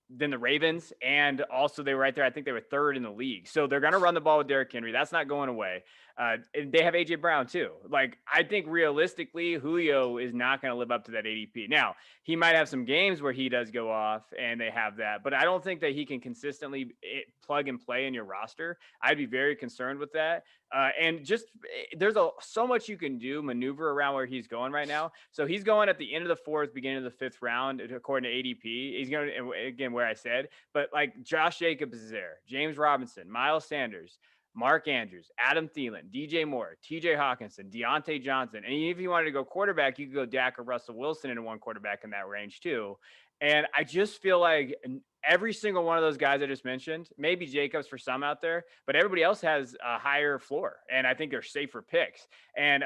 than the Ravens. And also they were right there. I think they were 3rd in the league. So they're going to run the ball with Derrick Henry. That's not going away. They have AJ Brown too. Like, I think realistically, Julio is not going to live up to that ADP. Now, he might have some games where he does go off and they have that, but I don't think that he can consistently plug and play in your roster. I'd be very concerned with that. And just there's so much you can do, maneuver around where he's going right now. So he's going at the end of the 4th, beginning of the 5th round, according to ADP. He's going to, again, where I said, but like Josh Jacobs is there, James Robinson, Miles Sanders, Mark Andrews, Adam Thielen, DJ Moore, TJ Hawkinson, Deontay Johnson. And if you wanted to go quarterback, you could go Dak or Russell Wilson into one quarterback in that range too. And I just feel like every single one of those guys I just mentioned, maybe Jacobs for some out there, but everybody else has a higher floor. And I think they're safer picks. And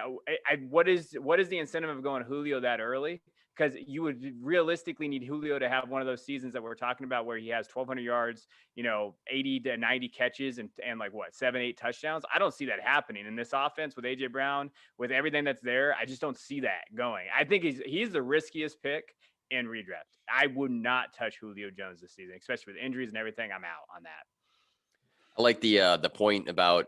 what is the incentive of going Julio that early? Because you would realistically need Julio to have one of those seasons that we're talking about where he has 1,200 yards, 80 to 90 catches and like 7-8 touchdowns. I don't see that happening in this offense with AJ Brown, with everything that's there. I just don't see that going. I think he's the riskiest pick in redraft. I would not touch Julio Jones this season, especially with injuries and everything. I'm out on that. I like the point about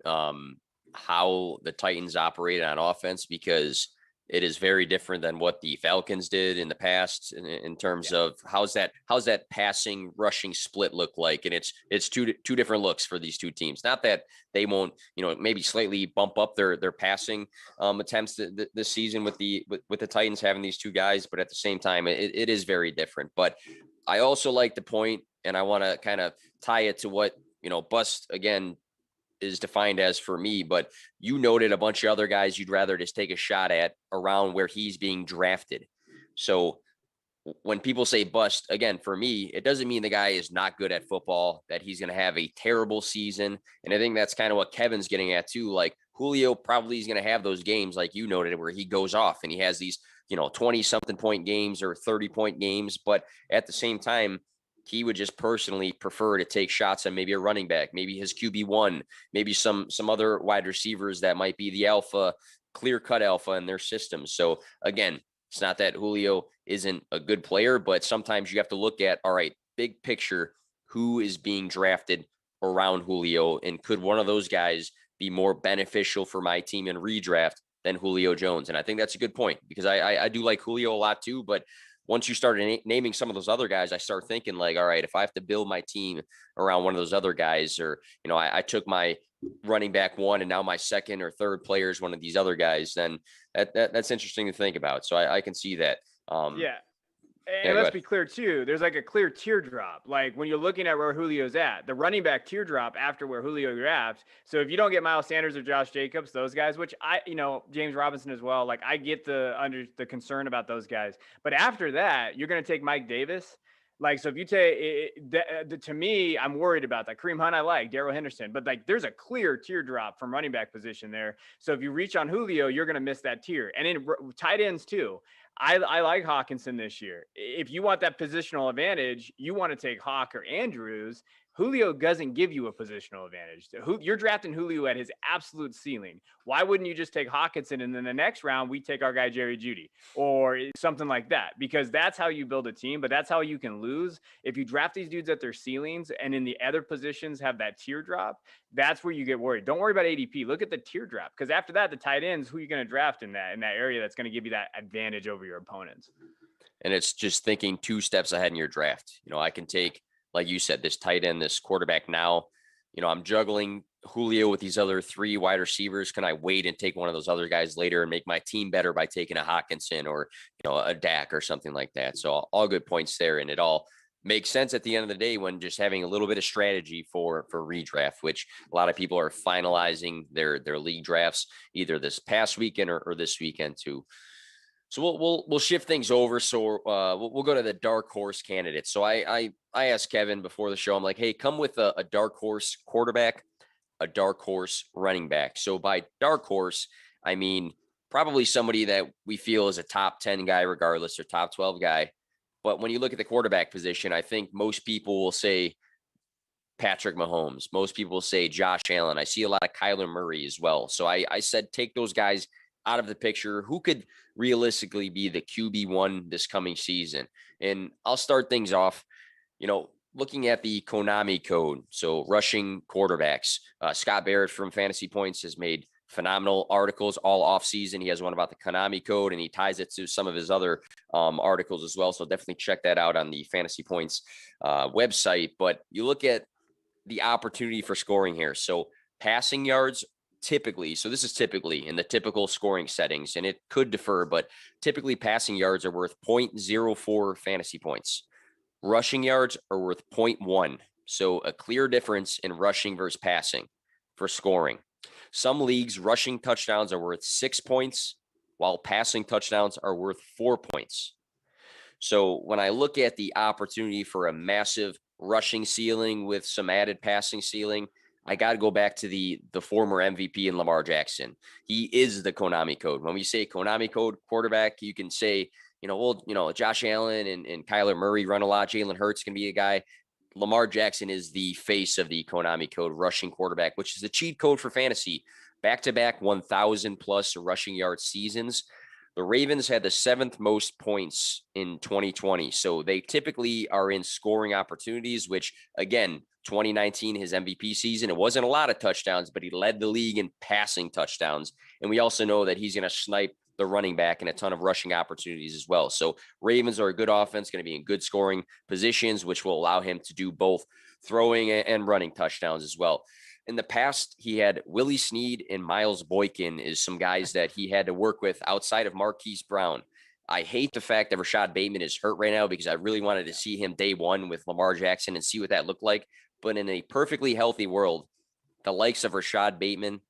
how the Titans operated on offense, because it is very different than what the Falcons did in the past in terms of how's that passing rushing split look like. And it's two different looks for these two teams. Not that they won't, maybe slightly bump up their passing attempts this season with the Titans having these two guys, but at the same time, it is very different. But I also like the point, and I want to kind of tie it to what, bust again is defined as for me, but you noted a bunch of other guys you'd rather just take a shot at around where he's being drafted. So when people say bust, again, for me, it doesn't mean the guy is not good at football, that he's going to have a terrible season. And I think that's kind of what Kevin's getting at too. Like Julio probably is going to have those games, like you noted, where he goes off and he has these, 20 something point games or 30-point games. But at the same time, he would just personally prefer to take shots on maybe a running back, maybe his QB1, maybe some other wide receivers that might be the alpha, clear-cut alpha in their system. So again, it's not that Julio isn't a good player, but sometimes you have to look at, all right, big picture, who is being drafted around Julio, and could one of those guys be more beneficial for my team in redraft than Julio Jones? And I think that's a good point, because I do like Julio a lot too, but once you start naming some of those other guys, I start thinking like, all right, if I have to build my team around one of those other guys, or, I took my running back 1 and now my second or third player is one of these other guys, then that's interesting to think about. So I can see that. Yeah. Yeah, And go let's ahead. be clear too. There's like a clear teardrop. Like when you're looking at where Julio's at, the running back teardrop after where Julio drafts. So if you don't get Miles Sanders or Josh Jacobs, those guys, which James Robinson as well. Like I get the concern about those guys, but after that, you're going to take Mike Davis. Like, so if you take to me, I'm worried about that. Kareem Hunt, I like Darrell Henderson, but like there's a clear teardrop from running back position there. So if you reach on Julio, you're going to miss that tier. And in tight ends too. I like Hawkinson this year. If you want that positional advantage, you want to take Hawk or Andrews. Julio doesn't give you a positional advantage. You're drafting Julio at his absolute ceiling. Why wouldn't you just take Hawkinson and then the next round we take our guy Jerry Jeudy or something like that? Because that's how you build a team, but that's how you can lose. If you draft these dudes at their ceilings and in the other positions have that teardrop, that's where you get worried. Don't worry about ADP. Look at the teardrop because after that, the tight ends, who are you going to draft in that area that's going to give you that advantage over your opponents? And it's just thinking 2 steps ahead in your draft. I can take, like you said, this tight end, this quarterback now. I'm juggling Julio with these other 3 wide receivers. Can I wait and take one of those other guys later and make my team better by taking a Hawkinson or, a Dak or something like that? So all good points there. And it all makes sense at the end of the day when just having a little bit of strategy for redraft, which a lot of people are finalizing their league drafts either this past weekend or this weekend too. So we'll shift things over. So we'll go to the dark horse candidates. So I asked Kevin before the show. I'm like, hey, come with a dark horse quarterback, a dark horse running back. So by dark horse, I mean probably somebody that we feel is a top 10 guy, regardless, or top 12 guy. But when you look at the quarterback position, I think most people will say Patrick Mahomes. Most people will say Josh Allen. I see a lot of Kyler Murray as well. So I said take those guys out of the picture. Who could realistically be the QB1 this coming season? And I'll start things off, looking at the Konami code. So rushing quarterbacks. Scott Barrett from Fantasy Points has made phenomenal articles all off season. He has one about the Konami code and he ties it to some of his other articles as well. So definitely check that out on the Fantasy Points website. But you look at the opportunity for scoring here. So passing yards typically, so this is typically in the typical scoring settings, and it could differ, but typically passing yards are worth 0.04 fantasy points. Rushing yards are worth 0.1. So a clear difference in rushing versus passing for scoring. Some leagues, rushing touchdowns are worth 6 points, while passing touchdowns are worth 4 points. So when I look at the opportunity for a massive rushing ceiling with some added passing ceiling, I got to go back to the former MVP in Lamar Jackson. He is the Konami code. When we say Konami code quarterback, you can say, Josh Allen and Kyler Murray run a lot. Jalen Hurts can be a guy. Lamar Jackson is the face of the Konami code rushing quarterback, which is a cheat code for fantasy. Back-to-back 1,000 plus rushing yard seasons. The Ravens had the 7th most points in 2020. So they typically are in scoring opportunities, which again, 2019, his MVP season, it wasn't a lot of touchdowns, but he led the league in passing touchdowns. And we also know that he's going to snipe the running back and a ton of rushing opportunities as well. So Ravens are a good offense, going to be in good scoring positions, which will allow him to do both throwing and running touchdowns as well. In the past, he had Willie Snead and Miles Boykin is some guys that he had to work with outside of Marquise Brown. I hate the fact that Rashad Bateman is hurt right now because I really wanted to see him day one with Lamar Jackson and see what that looked like. But in a perfectly healthy world, the likes of Rashad Bateman,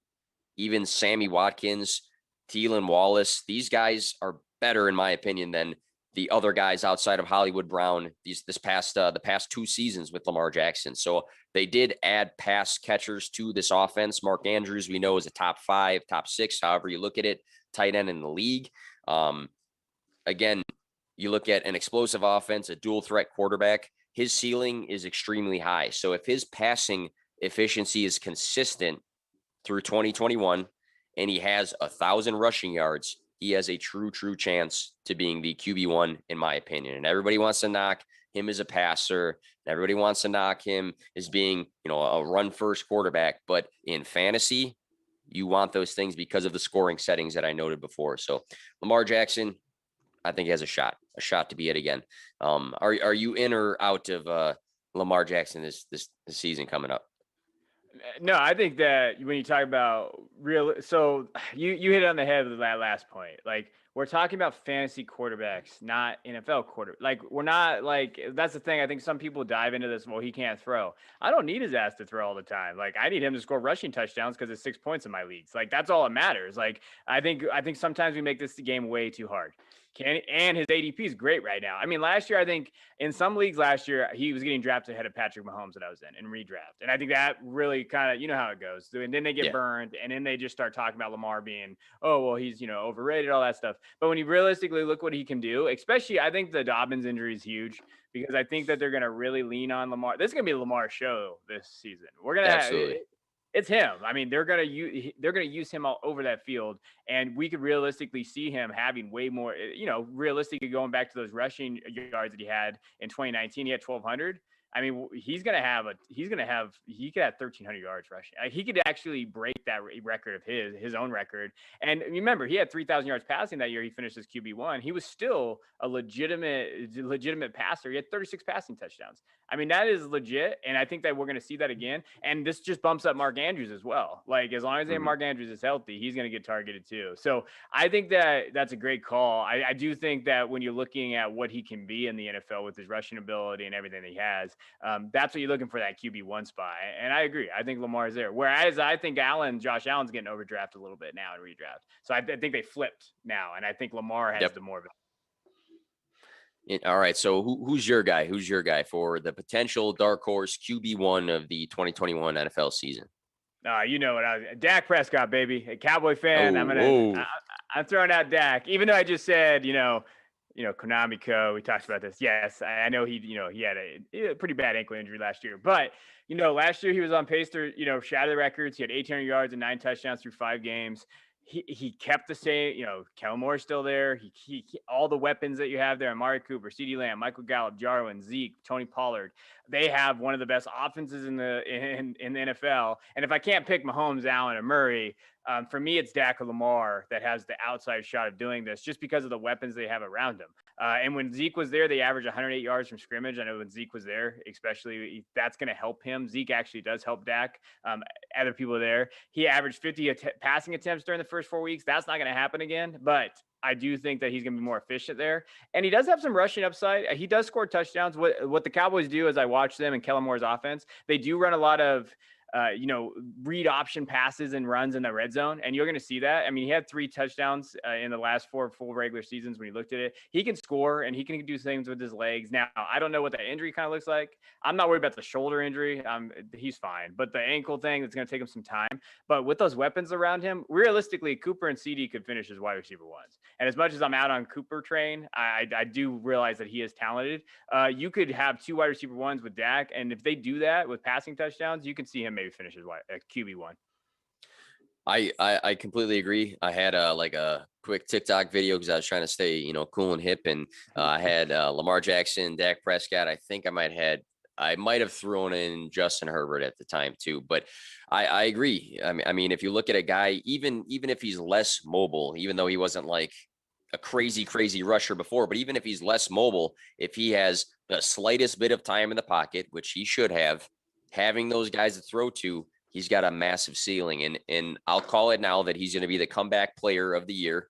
even Sammy Watkins, Thielen Wallace, these guys are better, in my opinion, than the other guys outside of Hollywood Brown the past 2 seasons with Lamar Jackson. So they did add pass catchers to this offense. Mark Andrews, we know, is a top 5, top 6, however you look at it, tight end in the league. Again, you look at an explosive offense, a dual threat quarterback, his ceiling is extremely high. So if his passing efficiency is consistent through 2021 and he has 1,000 rushing yards, he has a true chance to being the QB1, in my opinion. And everybody wants to knock him as a passer. Everybody wants to knock him as being, a run first quarterback. But in fantasy, you want those things because of the scoring settings that I noted before. So Lamar Jackson, I think he has a shot to be it again. Are you in or out of Lamar Jackson this season coming up? No, I think that when you talk about so you hit it on the head with that last point. Like we're talking about fantasy quarterbacks, not NFL quarter. Like we're not like that's the thing. I think some people dive into this. Well, he can't throw. I don't need his ass to throw all the time. Like I need him to score rushing touchdowns because it's 6 points in my leagues. Like that's all that matters. Like I think sometimes we make this game way too hard. And his ADP is great right now. I mean, last year I think in some leagues last year he was getting drafted ahead of Patrick Mahomes that I was in redraft, and I think that really kind of how it goes. And then they get burned, and then they just start talking about Lamar being he's overrated, all that stuff. But when you realistically look what he can do, especially I think the Dobbins injury is huge because I think that they're going to really lean on Lamar. This is going to be a Lamar show this season. We're going to it's him. I mean, they're gonna use him all over that field, and we could realistically see him having way more. Realistically going back to those rushing yards that he had in 2019, he had 1,200. I mean, he could have 1,300 yards rushing. He could actually break that record of his own record. And remember, he had 3,000 yards passing that year. He finished as QB1. He was still a legitimate passer. He had 36 passing touchdowns. I mean, that is legit. And I think that we're going to see that again. And this just bumps up Mark Andrews as well. Like as long as Mark Andrews is healthy, he's going to get targeted too. So I think that's a great call. I do think that when you're looking at what he can be in the NFL with his rushing ability and everything that he has, that's what you're looking for, that QB1 spot. And I agree. I think Lamar is there. Whereas I think Josh Allen's getting overdrafted a little bit now in redraft. So I think they flipped now. And I think Lamar has the more of it. All right. So who's your guy? Who's your guy for the potential dark horse QB1 of the 2021 NFL season? You know what? Dak Prescott, baby. A Cowboy fan. I'm throwing out Dak, even though I just said, Konami Co. We talked about this. Yes, I know he had a pretty bad ankle injury last year, but last year he was on pace to shatter the records. He had 1,800 yards and 9 touchdowns through 5 games. He kept the same. Kellen Moore's still there. He all the weapons that you have there: Amari Cooper, CeeDee Lamb, Michael Gallup, Jarwin, Zeke, Tony Pollard. They have one of the best offenses in the NFL. And if I can't pick Mahomes, Allen, or Murray, for me, it's Dak or Lamar that has the outside shot of doing this just because of the weapons they have around him. And when Zeke was there, they averaged 108 yards from scrimmage. I know when Zeke was there, especially, that's going to help him. Zeke actually does help Dak. Other people there. He averaged 50 passing attempts during the first 4 weeks. That's not going to happen again, but I do think that he's going to be more efficient there. And he does have some rushing upside. He does score touchdowns. What the Cowboys do as I watch them and Kellen Moore's offense, they do run a lot of read option passes and runs in the red zone. And you're going to see that. I mean, he had 3 touchdowns in the last 4 full regular seasons. When you looked at it, he can score and he can do things with his legs. Now, I don't know what that injury kind of looks like. I'm not worried about the shoulder injury. He's fine, but the ankle thing, it's going to take him some time. But with those weapons around him, realistically, Cooper and CD could finish as wide receiver ones. And as much as I'm out on Cooper train, I do realize that he is talented. You could have 2 wide receiver ones with Dak. And if they do that with passing touchdowns, you can see him maybe finish as QB1. I completely agree. I had a quick TikTok video because I was trying to stay, cool and hip. And I had Lamar Jackson, Dak Prescott. I think I might have thrown in Justin Herbert at the time too, but I agree. I mean, if you look at a guy, even if he's less mobile, even though he wasn't like a crazy rusher before, but even if he's less mobile, if he has the slightest bit of time in the pocket, which he should have, having those guys to throw to, he's got a massive ceiling. And I'll call it now that he's going to be the comeback player of the year,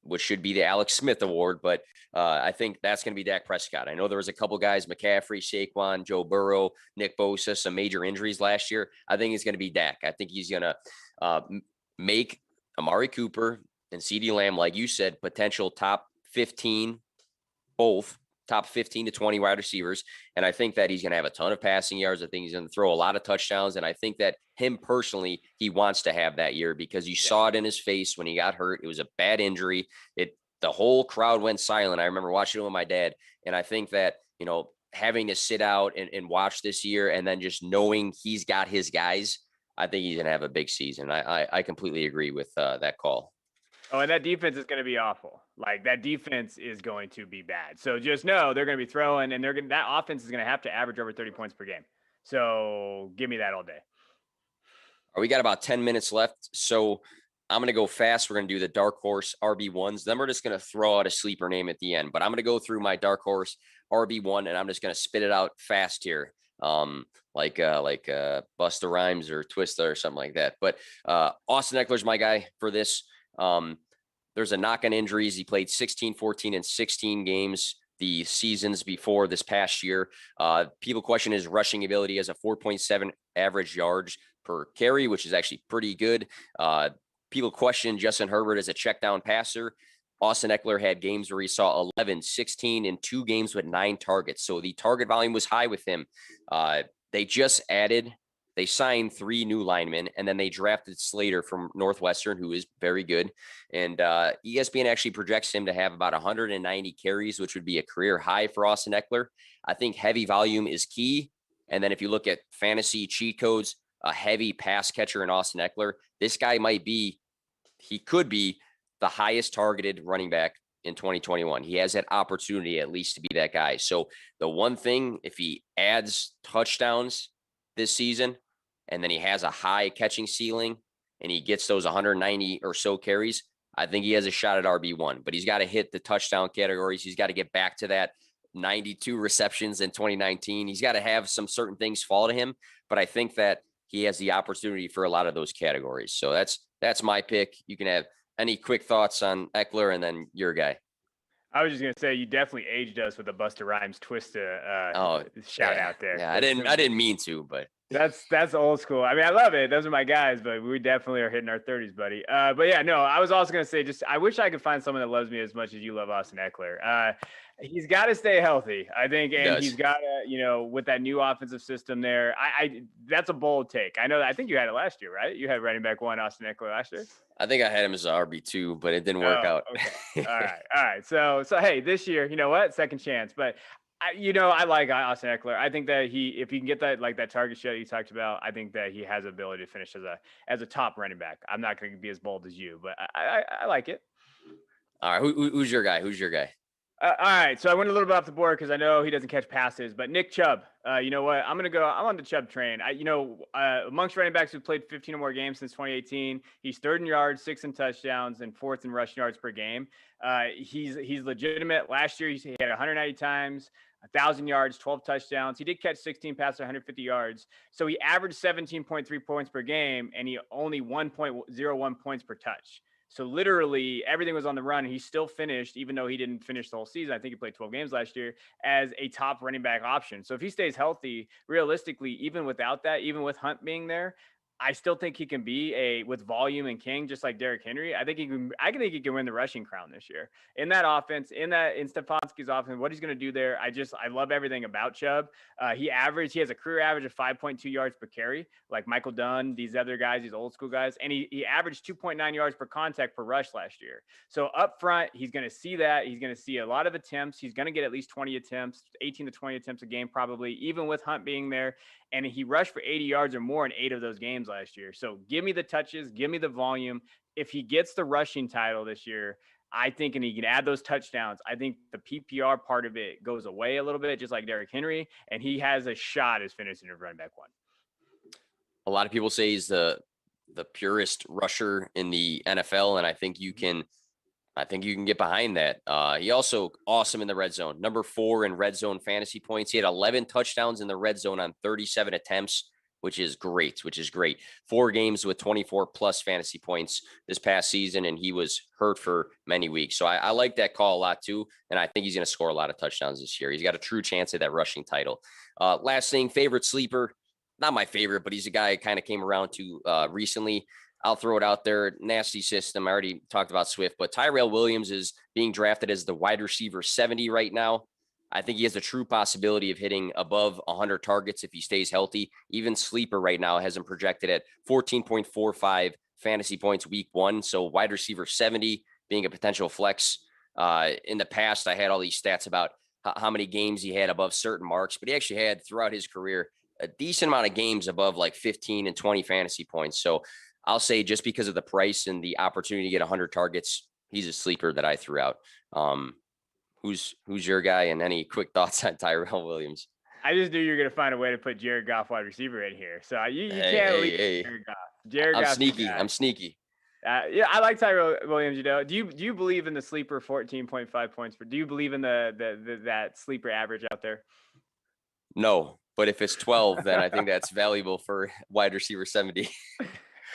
which should be the Alex Smith Award. But I think that's going to be Dak Prescott. I know there was a couple guys, McCaffrey, Saquon, Joe Burrow, Nick Bosa, some major injuries last year. I think it's going to be Dak. I think he's going to make Amari Cooper and CeeDee Lamb, like you said, potential top 15, both top 15 to 20 wide receivers. And I think that he's going to have a ton of passing yards. I think he's going to throw a lot of touchdowns. And I think that him personally, he wants to have that year because you saw it in his face when he got hurt. It was a bad injury. The whole crowd went silent. I remember watching it with my dad. And I think that, having to sit out and watch this year and then just knowing he's got his guys, I think he's going to have a big season. I completely agree with that call. Oh, and that defense is going to be awful. Like that defense is going to be bad. So just know they're going to be throwing, and that offense is going to have to average over 30 points per game. So give me that all day. We got about 10 minutes left. So I'm going to go fast. We're going to do the dark horse RB1s. Then we're just going to throw out a sleeper name at the end. But I'm going to go through my dark horse RB1, and I'm just going to spit it out fast here. Like Busta Rhymes or Twista or something like that. But Austin Eckler's my guy for this. there's a knock on injuries. He played 16, 14, and 16 games the seasons before this past year. People question his rushing ability as a 4.7 average yards per carry, which is actually pretty good. People question Justin Herbert as a check down passer. Austin Eckler had games where he saw 11, 16 in 2 games with 9 targets. So the target volume was high with him. They signed 3 new linemen, and then they drafted Slater from Northwestern, who is very good. And ESPN actually projects him to have about 190 carries, which would be a career high for Austin Eckler. I think heavy volume is key. And then if you look at fantasy cheat codes, a heavy pass catcher in Austin Eckler, this guy he could be the highest targeted running back in 2021. He has that opportunity at least to be that guy. So the one thing, if he adds touchdowns this season, and then he has a high catching ceiling and he gets those 190 or so carries, I think he has a shot at RB1, but he's got to hit the touchdown categories. He's got to get back to that 92 receptions in 2019. He's got to have some certain things fall to him, but I think that he has the opportunity for a lot of those categories. So that's my pick. You can have any quick thoughts on Eckler and then your guy. I was just gonna say you definitely aged us with a Busta Rhymes twist shout out there. Yeah, I didn't mean to, but that's old school. I mean, I love it. Those are my guys, but we definitely are hitting our 30s, buddy. But yeah, no, I was also gonna say, I wish I could find someone that loves me as much as you love Austin Eckler. He's got to stay healthy, I think, and he's got to, with that new offensive system there. That's a bold take. I know that. I think you had it last year, right? You had running back 1 Austin Eckler last year. I think I had him as an RB2, but it didn't work out. Okay. All right. So hey, this year, you know what? Second chance. But I like Austin Eckler. I think that if he can get that target share you talked about, I think that he has ability to finish as a top running back. I'm not going to be as bold as you, but I like it. All right. Who's your guy? All right, so I went a little bit off the board because I know he doesn't catch passes, but Nick Chubb, you know what? I'm on the Chubb train. Amongst running backs who played 15 or more games since 2018, he's 3rd in yards, 6th in touchdowns, and 4th in rushing yards per game. He's legitimate. Last year, he had 190 times, 1,000 yards, 12 touchdowns. He did catch 16 passes, 150 yards. So he averaged 17.3 points per game, and he only 1.01 points per touch. So literally everything was on the run. He still finished, even though he didn't finish the whole season. I think he played 12 games last year, as a top running back option. So if he stays healthy, realistically, even without that, even with Hunt being there, I still think he can be with volume and king, just like Derrick Henry. I think he can win the rushing crown this year in that offense, in Stefanski's offense. What he's going to do there, I love everything about Chubb. He has a career average of 5.2 yards per carry, like Michael Dunn, these other guys, these old school guys, and he averaged 2.9 yards per contact per rush last year. So up front, he's going to see that. He's going to see a lot of attempts. He's going to get at least 20 attempts, 18 to 20 attempts a game, probably, even with Hunt being there. And he rushed for 80 yards or more in 8 of those games last year. So give me the touches, give me the volume. If he gets the rushing title this year, I think, and he can add those touchdowns, I think the PPR part of it goes away a little bit, just like Derrick Henry, and he has a shot as finishing a running back 1. A lot of people say he's the purest rusher in the NFL, and I think you can get behind that. He also awesome in the red zone. Number 4 in red zone fantasy points. He had 11 touchdowns in the red zone on 37 attempts, which is great. 4 games with 24 plus fantasy points this past season, and he was hurt for many weeks. So I like that call a lot too, and I think he's going to score a lot of touchdowns this year. He's got a true chance at that rushing title. Last thing, favorite sleeper. Not my favorite, but he's a guy I kind of came around to recently. I'll throw it out there. Nasty system. I already talked about Swift, but Tyrell Williams is being drafted as the wide receiver 70 right now. I think he has a true possibility of hitting above 100 targets if he stays healthy. Even Sleeper right now has him projected at 14.45 fantasy points week 1. So wide receiver 70 being a potential flex. In the past, I had all these stats about how many games he had above certain marks, but he actually had throughout his career a decent amount of games above like 15 and 20 fantasy points. So I'll say just because of the price and the opportunity to get 100 targets, he's a sleeper that I threw out. Who's your guy, and any quick thoughts on Tyrell Williams? I just knew you were going to find a way to put Jared Goff wide receiver in here. So you can't leave Jared Goff. I'm sneaky. Yeah, I like Tyrell Williams. Do you believe in the sleeper 14.5 points do you believe in that sleeper average out there? No, but if it's 12, then I think that's valuable for wide receiver 70.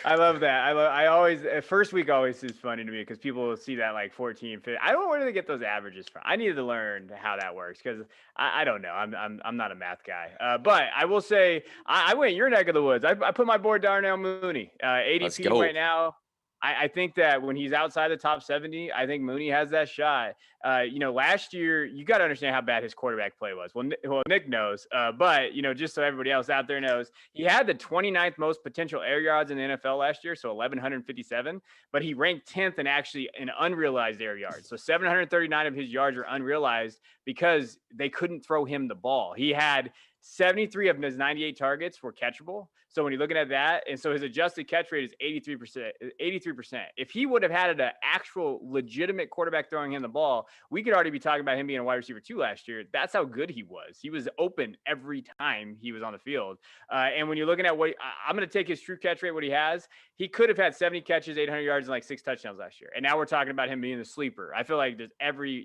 I love that. I always, first week always is funny to me because people will see that like 14, 15. I don't know where they get those averages from. I needed to learn how that works because I don't know. I'm not a math guy. But I will say I went your neck of the woods. I put my board Darnell Mooney, Let's ADP go. right now. I think that when he's outside the top 70, I think Mooney has that shot. Last year, you got to understand how bad his quarterback play was. Well, Nick knows, but just so everybody else out there knows, he had the 29th most potential air yards in the NFL last year, so 1,157. But he ranked 10th in actually in unrealized air yards. So 739 of his yards were unrealized because they couldn't throw him the ball. He had 73 of his 98 targets were catchable. So when you're looking at that, and so his adjusted catch rate is 83%. 83%. If he would have had an actual legitimate quarterback throwing him the ball, we could already be talking about him being a wide receiver 2 last year. That's how good he was. He was open every time he was on the field. And when you're looking at what I'm going to take his true catch rate, what he has, he could have had 70 catches, 800 yards, and like 6 touchdowns last year. And now we're talking about him being the sleeper. I feel like there's every,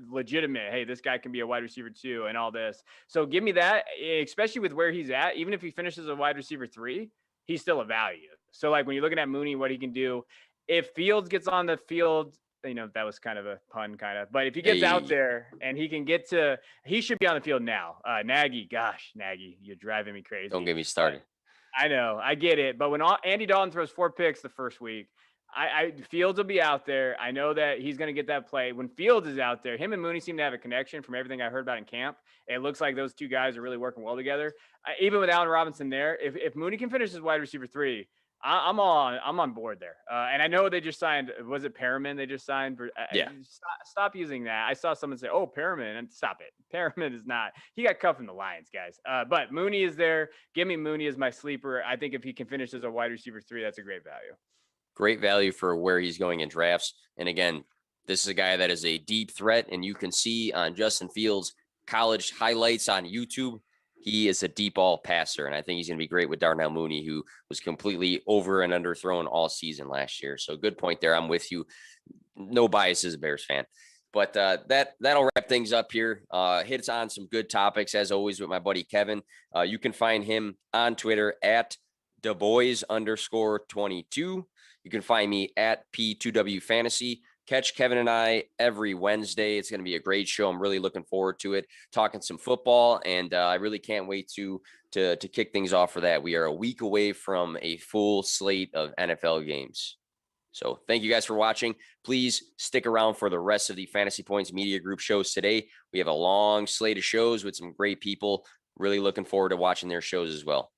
legitimate, hey, this guy can be a wide receiver 2 and all this. So give me that, especially with where he's at. Even if he finishes a wide receiver 3, he's still a value. So like when you're looking at Mooney, what he can do, if Fields gets on the field, that was kind of a pun, but if he gets out there and he can he should be on the field now. Nagy, you're driving me crazy. Don't get me started. I know, I get it. But when Andy Dalton throws 4 picks the first week, Fields will be out there. I know that he's going to get that play. When Fields is out there, him and Mooney seem to have a connection from everything I heard about in camp. It looks like those two guys are really working well together. Even with Allen Robinson there, if Mooney can finish as wide receiver 3, I'm on board there. And I know they just signed, was it Perriman they just signed? Yeah. Stop using that. I saw someone say, oh, Perriman, and stop it. Perriman is not. He got cut from the Lions, guys. But Mooney is there. Give me Mooney as my sleeper. I think if he can finish as a wide receiver 3, that's a great value. Great value for where he's going in drafts. And again, this is a guy that is a deep threat, and you can see on Justin Fields' college highlights on YouTube, he is a deep ball passer, and I think he's going to be great with Darnell Mooney, who was completely over and underthrown all season last year. So good point there. I'm with you. No bias as a Bears fan. But that'll wrap things up here. Hits on some good topics, as always, with my buddy Kevin. You can find him on Twitter at DuBois_22. You can find me at P2W Fantasy. Catch Kevin and I every Wednesday. It's going to be a great show. I'm really looking forward to it. Talking some football, and I really can't wait to kick things off for that. We are a week away from a full slate of NFL games. So thank you guys for watching. Please stick around for the rest of the Fantasy Points Media Group shows today. We have a long slate of shows with some great people. Really looking forward to watching their shows as well.